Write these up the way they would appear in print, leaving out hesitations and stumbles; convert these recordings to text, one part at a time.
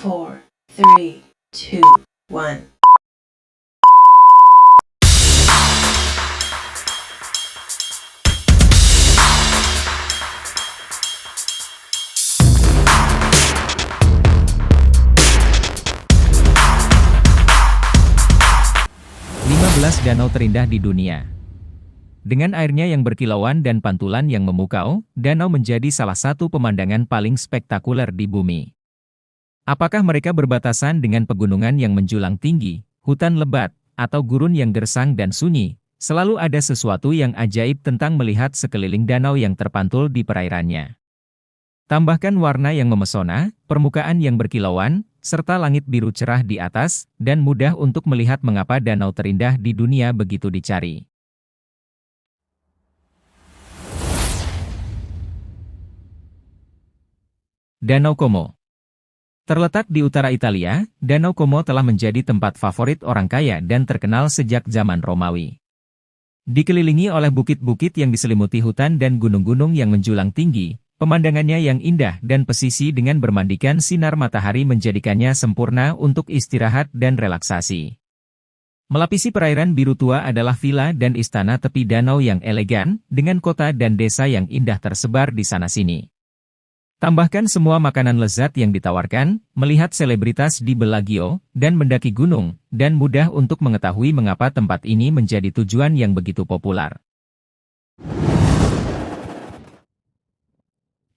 4, 3, 2, 1. Danau terindah di dunia. Dengan airnya yang berkilauan dan pantulan yang memukau, danau menjadi salah satu pemandangan paling spektakuler di bumi. Apakah mereka berbatasan dengan pegunungan yang menjulang tinggi, hutan lebat, atau gurun yang gersang dan sunyi? Selalu ada sesuatu yang ajaib tentang melihat sekeliling danau yang terpantul di perairannya. Tambahkan warna yang memesona, permukaan yang berkilauan, serta langit biru cerah di atas, dan mudah untuk melihat mengapa danau terindah di dunia begitu dicari. Danau Como. Terletak di utara Italia, Danau Como telah menjadi tempat favorit orang kaya dan terkenal sejak zaman Romawi. Dikelilingi oleh bukit-bukit yang diselimuti hutan dan gunung-gunung yang menjulang tinggi, pemandangannya yang indah dan pesisi dengan bermandikan sinar matahari menjadikannya sempurna untuk istirahat dan relaksasi. Melapisi perairan biru tua adalah villa dan istana tepi danau yang elegan, dengan kota dan desa yang indah tersebar di sana-sini. Tambahkan semua makanan lezat yang ditawarkan, melihat selebritas di Bellagio, dan mendaki gunung, dan mudah untuk mengetahui mengapa tempat ini menjadi tujuan yang begitu populer.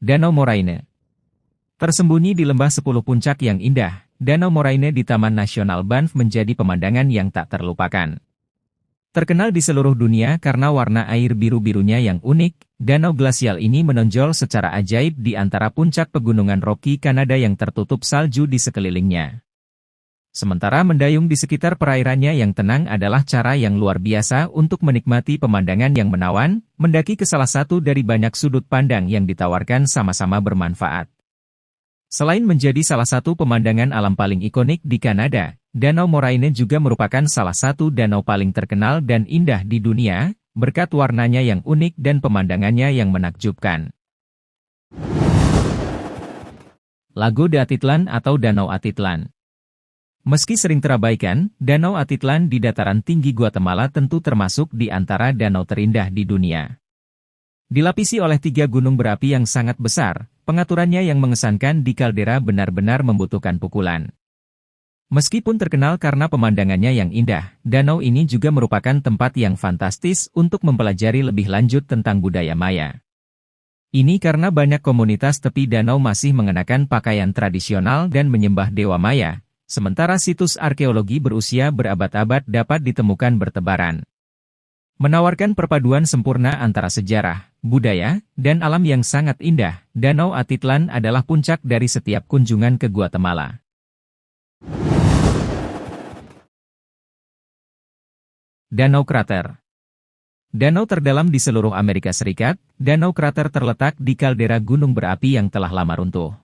Danau Moraine. Tersembunyi di lembah 10 puncak yang indah, Danau Moraine di Taman Nasional Banff menjadi pemandangan yang tak terlupakan. Terkenal di seluruh dunia karena warna air biru-birunya yang unik, danau glasial ini menonjol secara ajaib di antara puncak pegunungan Rocky Kanada yang tertutup salju di sekelilingnya. Sementara mendayung di sekitar perairannya yang tenang adalah cara yang luar biasa untuk menikmati pemandangan yang menawan, mendaki ke salah satu dari banyak sudut pandang yang ditawarkan sama-sama bermanfaat. Selain menjadi salah satu pemandangan alam paling ikonik di Kanada, Danau Moraine juga merupakan salah satu danau paling terkenal dan indah di dunia, berkat warnanya yang unik dan pemandangannya yang menakjubkan. Lago de Atitlan atau Danau Atitlan. Meski sering terabaikan, Danau Atitlan di dataran tinggi Guatemala tentu termasuk di antara danau terindah di dunia. Dilapisi oleh 3 gunung berapi yang sangat besar, pengaturannya yang mengesankan di kaldera benar-benar membutuhkan pukulan. Meskipun terkenal karena pemandangannya yang indah, danau ini juga merupakan tempat yang fantastis untuk mempelajari lebih lanjut tentang budaya Maya. Ini karena banyak komunitas tepi danau masih mengenakan pakaian tradisional dan menyembah dewa Maya. Sementara situs arkeologi berusia berabad-abad dapat ditemukan bertebaran. Menawarkan perpaduan sempurna antara sejarah, budaya, dan alam yang sangat indah, Danau Atitlan adalah puncak dari setiap kunjungan ke Guatemala. Danau Krater. Danau terdalam di seluruh Amerika Serikat, Danau Krater terletak di kaldera gunung berapi yang telah lama runtuh.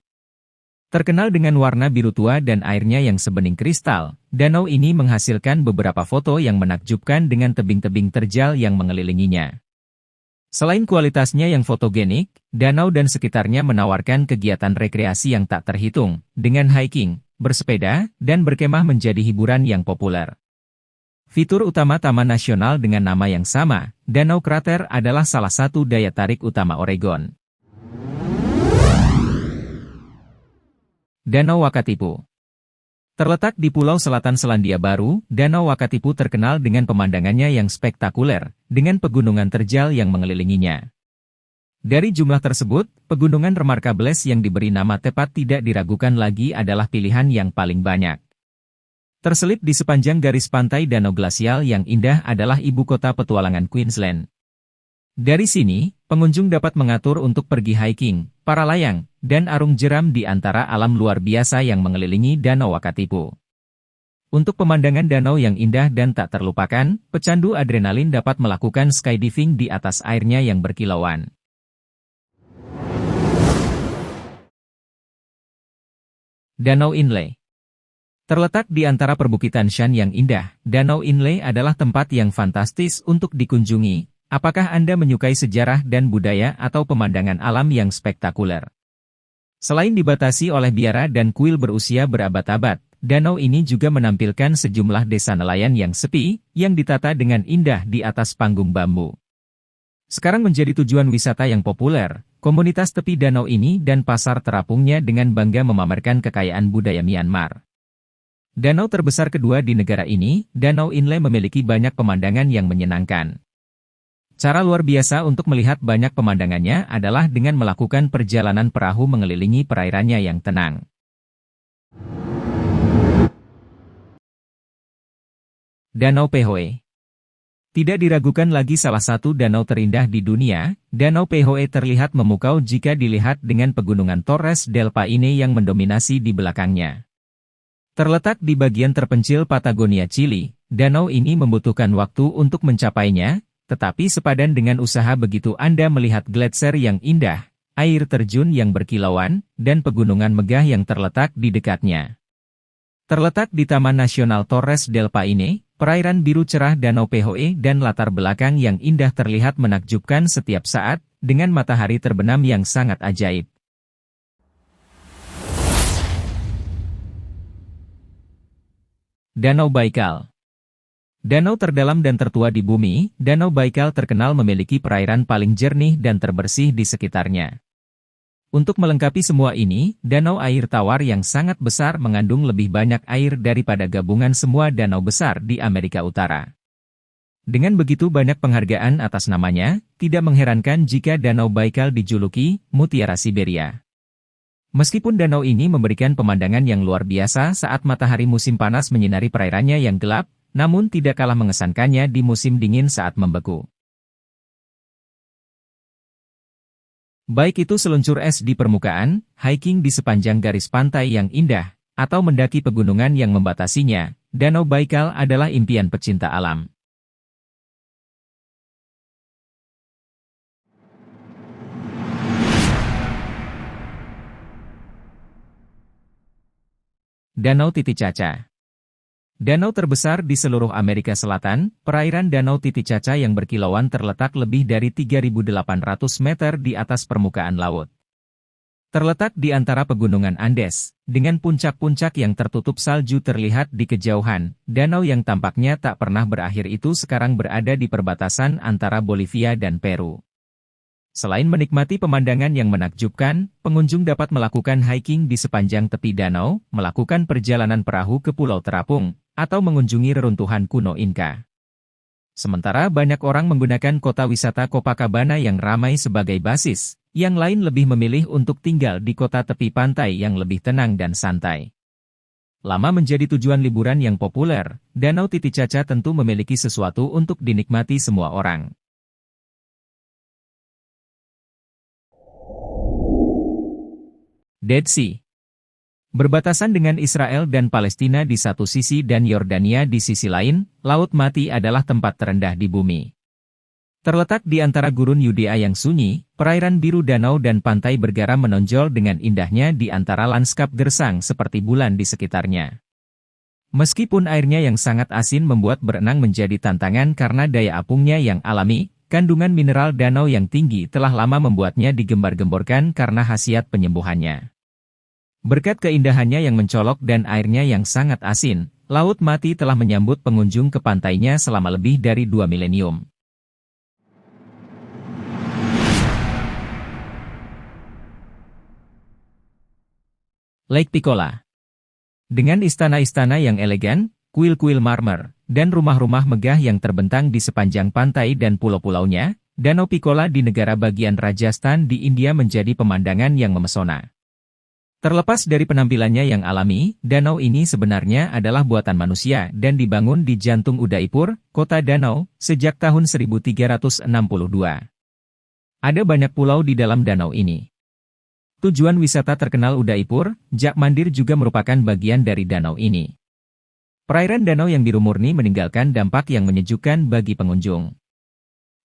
Terkenal dengan warna biru tua dan airnya yang sebening kristal, danau ini menghasilkan beberapa foto yang menakjubkan dengan tebing-tebing terjal yang mengelilinginya. Selain kualitasnya yang fotogenik, danau dan sekitarnya menawarkan kegiatan rekreasi yang tak terhitung, dengan hiking, bersepeda, dan berkemah menjadi hiburan yang populer. Fitur utama Taman Nasional dengan nama yang sama, Danau Krater adalah salah satu daya tarik utama Oregon. Danau Wakatipu. Terletak di Pulau Selatan Selandia Baru, Danau Wakatipu terkenal dengan pemandangannya yang spektakuler, dengan pegunungan terjal yang mengelilinginya. Dari jumlah tersebut, pegunungan Remarkables yang diberi nama tepat tidak diragukan lagi adalah pilihan yang paling banyak. Terselip di sepanjang garis pantai danau glasial yang indah adalah ibu kota petualangan Queensland. Dari sini, pengunjung dapat mengatur untuk pergi hiking, para layang, dan arung jeram di antara alam luar biasa yang mengelilingi Danau Wakatipu. Untuk pemandangan danau yang indah dan tak terlupakan, pecandu adrenalin dapat melakukan skydiving di atas airnya yang berkilauan. Danau Inle. Terletak di antara perbukitan Shan yang indah, Danau Inle adalah tempat yang fantastis untuk dikunjungi. Apakah Anda menyukai sejarah dan budaya atau pemandangan alam yang spektakuler? Selain dibatasi oleh biara dan kuil berusia berabad-abad, danau ini juga menampilkan sejumlah desa nelayan yang sepi, yang ditata dengan indah di atas panggung bambu. Sekarang menjadi tujuan wisata yang populer, komunitas tepi danau ini dan pasar terapungnya dengan bangga memamerkan kekayaan budaya Myanmar. Danau terbesar kedua di negara ini, Danau Inle memiliki banyak pemandangan yang menyenangkan. Cara luar biasa untuk melihat banyak pemandangannya adalah dengan melakukan perjalanan perahu mengelilingi perairannya yang tenang. Danau Peihoe. Tidak diragukan lagi salah satu danau terindah di dunia, Danau Peihoe terlihat memukau jika dilihat dengan pegunungan Torres del Paine yang mendominasi di belakangnya. Terletak di bagian terpencil Patagonia Chili, danau ini membutuhkan waktu untuk mencapainya, tetapi sepadan dengan usaha begitu Anda melihat gletser yang indah, air terjun yang berkilauan, dan pegunungan megah yang terletak di dekatnya. Terletak di Taman Nasional Torres del Paine, perairan biru cerah Danau Peihoe dan latar belakang yang indah terlihat menakjubkan setiap saat, dengan matahari terbenam yang sangat ajaib. Danau Baikal. Danau terdalam dan tertua di bumi, Danau Baikal terkenal memiliki perairan paling jernih dan terbersih di sekitarnya. Untuk melengkapi semua ini, danau air tawar yang sangat besar mengandung lebih banyak air daripada gabungan semua danau besar di Amerika Utara. Dengan begitu banyak penghargaan atas namanya, tidak mengherankan jika Danau Baikal dijuluki Mutiara Siberia. Meskipun danau ini memberikan pemandangan yang luar biasa saat matahari musim panas menyinari perairannya yang gelap, namun tidak kalah mengesankannya di musim dingin saat membeku. Baik itu seluncur es di permukaan, hiking di sepanjang garis pantai yang indah, atau mendaki pegunungan yang membatasinya, Danau Baikal adalah impian pecinta alam. Danau Titicaca. Danau terbesar di seluruh Amerika Selatan, perairan Danau Titicaca yang berkilauan terletak lebih dari 3.800 meter di atas permukaan laut. Terletak di antara pegunungan Andes, dengan puncak-puncak yang tertutup salju terlihat di kejauhan, danau yang tampaknya tak pernah berakhir itu sekarang berada di perbatasan antara Bolivia dan Peru. Selain menikmati pemandangan yang menakjubkan, pengunjung dapat melakukan hiking di sepanjang tepi danau, melakukan perjalanan perahu ke Pulau Terapung, atau mengunjungi reruntuhan kuno Inca. Sementara banyak orang menggunakan kota wisata Copacabana yang ramai sebagai basis, yang lain lebih memilih untuk tinggal di kota tepi pantai yang lebih tenang dan santai. Lama menjadi tujuan liburan yang populer, Danau Titicaca tentu memiliki sesuatu untuk dinikmati semua orang. Dead Sea. Berbatasan dengan Israel dan Palestina di satu sisi dan Yordania di sisi lain, Laut Mati adalah tempat terendah di bumi. Terletak di antara gurun Yudea yang sunyi, perairan biru danau dan pantai bergaram menonjol dengan indahnya di antara lanskap gersang seperti bulan di sekitarnya. Meskipun airnya yang sangat asin membuat berenang menjadi tantangan karena daya apungnya yang alami, kandungan mineral danau yang tinggi telah lama membuatnya digembar-gemborkan karena khasiat penyembuhannya. Berkat keindahannya yang mencolok dan airnya yang sangat asin, Laut Mati telah menyambut pengunjung ke pantainya selama lebih dari 2 milenium. Lake Piccola. Dengan istana-istana yang elegan, kuil-kuil marmer, dan rumah-rumah megah yang terbentang di sepanjang pantai dan pulau-pulaunya, Danau Piccola di negara bagian Rajasthan di India menjadi pemandangan yang memesona. Terlepas dari penampilannya yang alami, danau ini sebenarnya adalah buatan manusia dan dibangun di jantung Udaipur, kota danau, sejak tahun 1362. Ada banyak pulau di dalam danau ini. Tujuan wisata terkenal Udaipur, Jak Mandir juga merupakan bagian dari danau ini. Perairan danau yang biru murni meninggalkan dampak yang menyejukkan bagi pengunjung.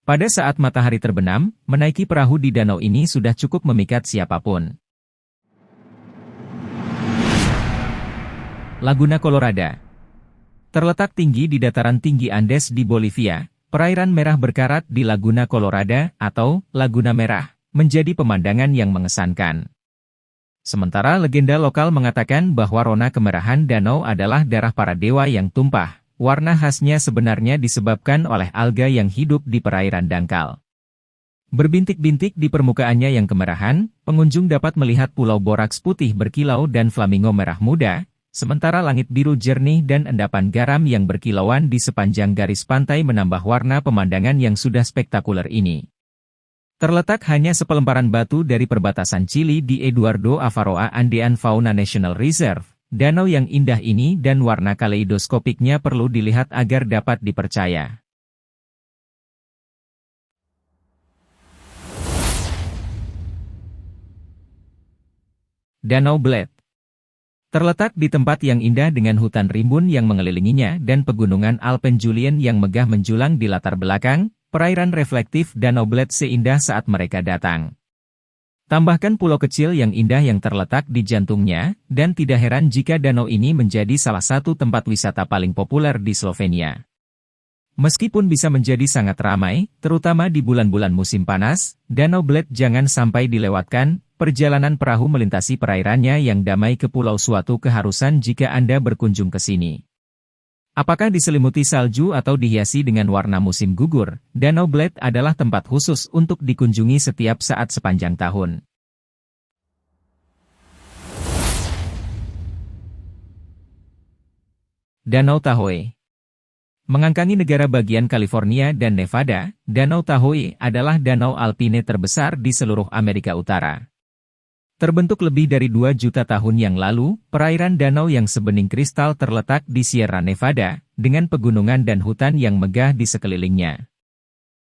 Pada saat matahari terbenam, menaiki perahu di danau ini sudah cukup memikat siapapun. Laguna Colorada. Terletak tinggi di dataran tinggi Andes di Bolivia, perairan merah berkarat di Laguna Colorada atau Laguna Merah menjadi pemandangan yang mengesankan. Sementara legenda lokal mengatakan bahwa rona kemerahan danau adalah darah para dewa yang tumpah. Warna khasnya sebenarnya disebabkan oleh alga yang hidup di perairan dangkal. Berbintik-bintik di permukaannya yang kemerahan, pengunjung dapat melihat pulau boraks putih berkilau dan flamingo merah muda, sementara langit biru jernih dan endapan garam yang berkilauan di sepanjang garis pantai menambah warna pemandangan yang sudah spektakuler ini. Terletak hanya sepelemparan batu dari perbatasan Chili di Eduardo Avaroa Andean Fauna National Reserve, danau yang indah ini dan warna kaleidoskopiknya perlu dilihat agar dapat dipercaya. Danau Bled terletak di tempat yang indah dengan hutan rimbun yang mengelilinginya dan pegunungan Alpen Julian yang megah menjulang di latar belakang. Perairan reflektif Danau Bled seindah saat mereka datang. Tambahkan pulau kecil yang indah yang terletak di jantungnya, dan tidak heran jika danau ini menjadi salah satu tempat wisata paling populer di Slovenia. Meskipun bisa menjadi sangat ramai, terutama di bulan-bulan musim panas, Danau Bled jangan sampai dilewatkan. Perjalanan perahu melintasi perairannya yang damai ke pulau suatu keharusan jika Anda berkunjung ke sini. Apakah diselimuti salju atau dihiasi dengan warna musim gugur, Danau Bled adalah tempat khusus untuk dikunjungi setiap saat sepanjang tahun. Danau Tahoe mengangkangi negara bagian California dan Nevada, Danau Tahoe adalah danau alpine terbesar di seluruh Amerika Utara. Terbentuk lebih dari 2 juta tahun yang lalu, perairan danau yang sebening kristal terletak di Sierra Nevada, dengan pegunungan dan hutan yang megah di sekelilingnya.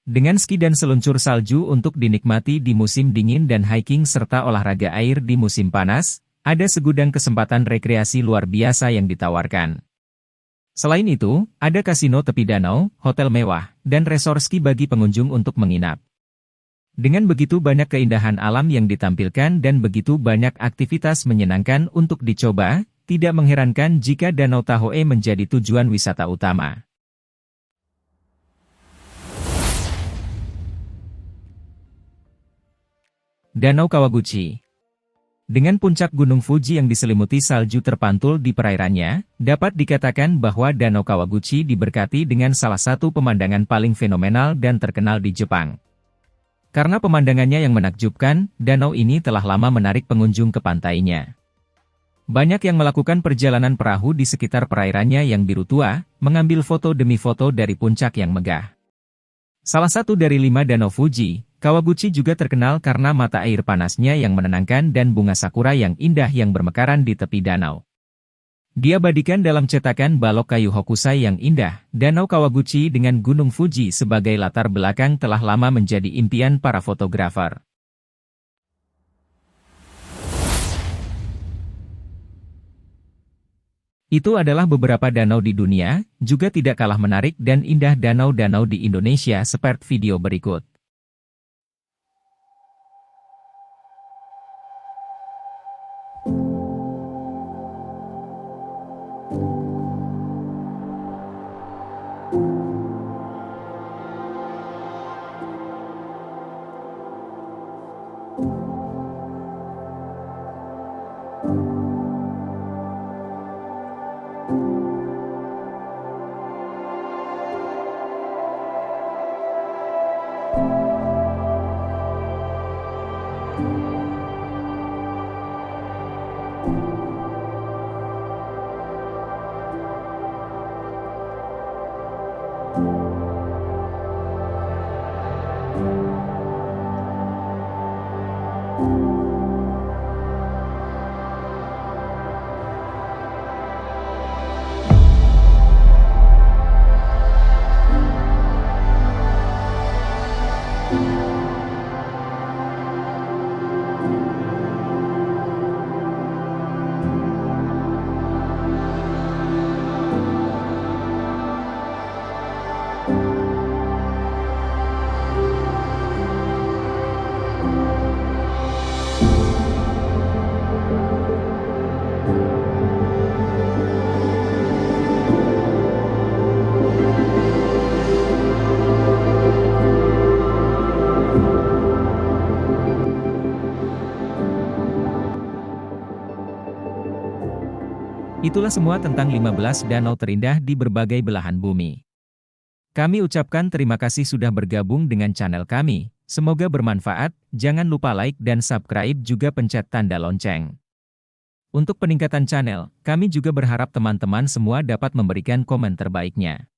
Dengan ski dan seluncur salju untuk dinikmati di musim dingin dan hiking serta olahraga air di musim panas, ada segudang kesempatan rekreasi luar biasa yang ditawarkan. Selain itu, ada kasino tepi danau, hotel mewah, dan resort ski bagi pengunjung untuk menginap. Dengan begitu banyak keindahan alam yang ditampilkan dan begitu banyak aktivitas menyenangkan untuk dicoba, tidak mengherankan jika Danau Tahoe menjadi tujuan wisata utama. Danau Kawaguchi. Dengan puncak Gunung Fuji yang diselimuti salju terpantul di perairannya, dapat dikatakan bahwa Danau Kawaguchi diberkati dengan salah satu pemandangan paling fenomenal dan terkenal di Jepang. Karena pemandangannya yang menakjubkan, danau ini telah lama menarik pengunjung ke pantainya. Banyak yang melakukan perjalanan perahu di sekitar perairannya yang biru tua, mengambil foto demi foto dari puncak yang megah. Salah satu dari 5 danau Fuji, Kawaguchi juga terkenal karena mata air panasnya yang menenangkan dan bunga sakura yang indah yang bermekaran di tepi danau. Diabadikan dalam cetakan balok kayu Hokusai yang indah, Danau Kawaguchi dengan Gunung Fuji sebagai latar belakang telah lama menjadi impian para fotografer. Itu adalah beberapa danau di dunia, juga tidak kalah menarik dan indah danau-danau di Indonesia seperti video berikut. Itulah semua tentang 15 danau terindah di berbagai belahan bumi. Kami ucapkan terima kasih sudah bergabung dengan channel kami. Semoga bermanfaat, jangan lupa like dan subscribe juga pencet tanda lonceng. Untuk peningkatan channel, kami juga berharap teman-teman semua dapat memberikan komen terbaiknya.